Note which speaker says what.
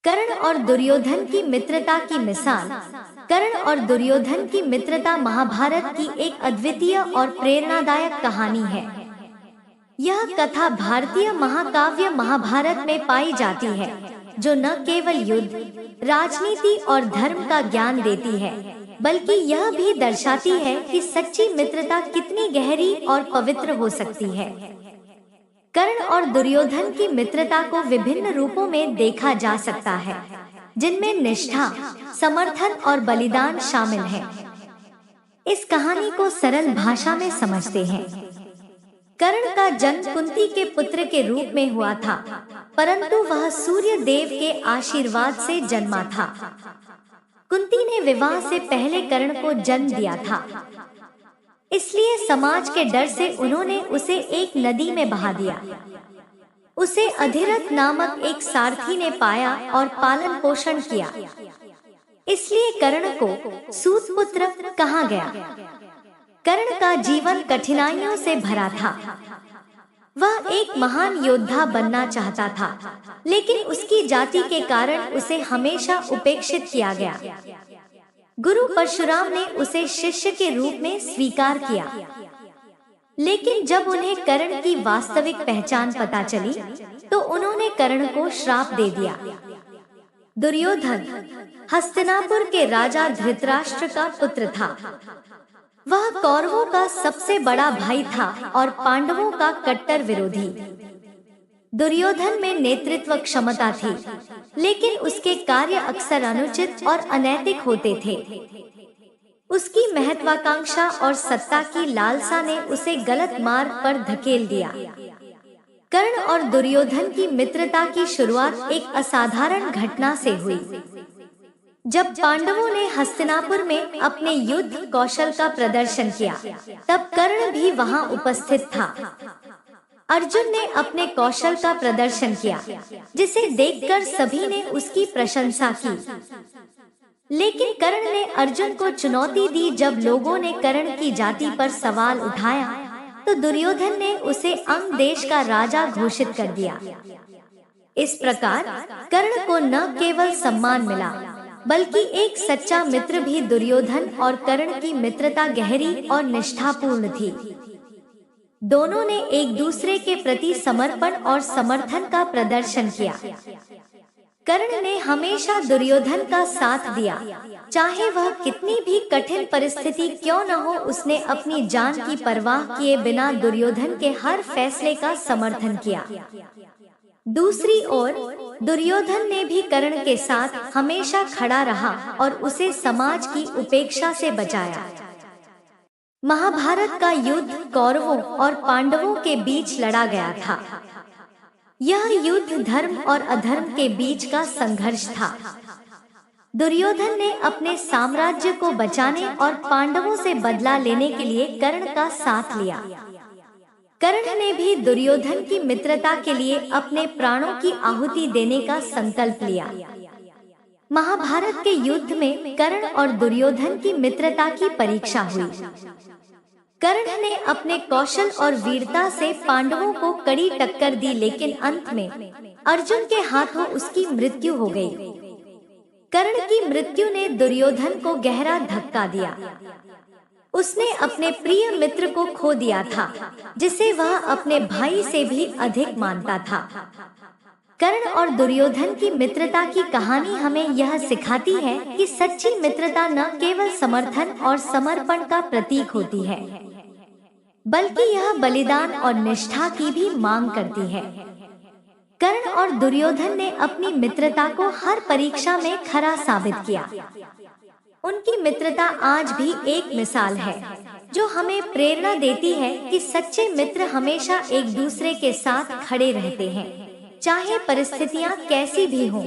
Speaker 1: कर्ण और दुर्योधन की मित्रता की मिसाल। कर्ण और दुर्योधन की मित्रता महाभारत की एक अद्वितीय और प्रेरणादायक कहानी है। यह कथा भारतीय महाकाव्य महाभारत में पाई जाती है, जो न केवल युद्ध, राजनीति और धर्म का ज्ञान देती है, बल्कि यह भी दर्शाती है कि सच्ची मित्रता कितनी गहरी और पवित्र हो सकती है। कर्ण और दुर्योधन की मित्रता को विभिन्न रूपों में देखा जा सकता है, जिनमें निष्ठा, समर्थन और बलिदान शामिल है। इस कहानी को सरल भाषा में समझते हैं। कर्ण का जन्म कुंती के पुत्र के रूप में हुआ था, परंतु वह सूर्य देव के आशीर्वाद से जन्मा था। कुंती ने विवाह से पहले कर्ण को जन्म दिया था, इसलिए समाज के डर से उन्होंने उसे एक नदी में बहा दिया। उसे अधिरथ नामक एक सारथी ने पाया और पालन पोषण किया, इसलिए कर्ण को सूतपुत्र कहा गया। कर्ण का जीवन कठिनाइयों से भरा था। वह एक महान योद्धा बनना चाहता था, लेकिन उसकी जाति के कारण उसे हमेशा उपेक्षित किया गया। गुरु परशुराम ने उसे शिष्य के रूप में स्वीकार किया, लेकिन जब उन्हें कर्ण की वास्तविक पहचान पता चली, तो उन्होंने कर्ण को श्राप दे दिया। दुर्योधन हस्तिनापुर के राजा धृतराष्ट्र का पुत्र था। वह कौरवों का सबसे बड़ा भाई था और पांडवों का कट्टर विरोधी। दुर्योधन में नेतृत्व क्षमता थी, लेकिन उसके कार्य अक्सर अनुचित और अनैतिक होते थे। उसकी महत्वाकांक्षा और सत्ता की लालसा ने उसे गलत मार्ग पर धकेल दिया। कर्ण और दुर्योधन की मित्रता की शुरुआत एक असाधारण घटना से हुई। जब पांडवों ने हस्तिनापुर में अपने युद्ध कौशल का प्रदर्शन किया, तब कर्ण भी वहां उपस्थित था। अर्जुन ने अपने कौशल का प्रदर्शन किया, जिसे देखकर सभी ने उसकी प्रशंसा की। लेकिन कर्ण ने अर्जुन को चुनौती दी। जब लोगों ने कर्ण की जाति पर सवाल उठाया, तो दुर्योधन ने उसे अंग देश का राजा घोषित कर दिया। इस प्रकार कर्ण को न केवल सम्मान मिला, बल्कि एक सच्चा मित्र भी। दुर्योधन और कर्ण की मित्रता गहरी और निष्ठापूर्ण थी। दोनों ने एक दूसरे के प्रति समर्पण और समर्थन का प्रदर्शन किया। कर्ण ने हमेशा दुर्योधन का साथ दिया, चाहे वह कितनी भी कठिन परिस्थिति क्यों न हो। उसने अपनी जान की परवाह किए बिना दुर्योधन के हर फैसले का समर्थन किया। दूसरी ओर दुर्योधन ने भी कर्ण के साथ हमेशा खड़ा रहा और उसे समाज की उपेक्षा से बचाया। महाभारत का युद्ध कौरवों और पांडवों के बीच लड़ा गया था। यह युद्ध धर्म और अधर्म के बीच का संघर्ष था। दुर्योधन ने अपने साम्राज्य को बचाने और पांडवों से बदला लेने के लिए कर्ण का साथ लिया। कर्ण ने भी दुर्योधन की मित्रता के लिए अपने प्राणों की आहुति देने का संकल्प लिया। महाभारत के युद्ध में कर्ण और दुर्योधन की मित्रता की परीक्षा हुई। कर्ण ने अपने कौशल और वीरता से पांडवों को कड़ी टक्कर दी, लेकिन अंत में अर्जुन के हाथों उसकी मृत्यु हो गई। कर्ण की मृत्यु ने दुर्योधन को गहरा धक्का दिया। उसने अपने प्रिय मित्र को खो दिया था, जिसे वह अपने भाई से भी अधिक मानता था। कर्ण और दुर्योधन की मित्रता की कहानी हमें यह सिखाती है कि सच्ची मित्रता न केवल समर्थन और समर्पण का प्रतीक होती है, बल्कि यह बलिदान और निष्ठा की भी मांग करती है। कर्ण और दुर्योधन ने अपनी मित्रता को हर परीक्षा में खरा साबित किया। उनकी मित्रता आज भी एक मिसाल है, जो हमें प्रेरणा देती है कि सच्चे मित्र हमेशा एक दूसरे के साथ खड़े रहते हैं, चाहे परिस्थितियां कैसी भी हों।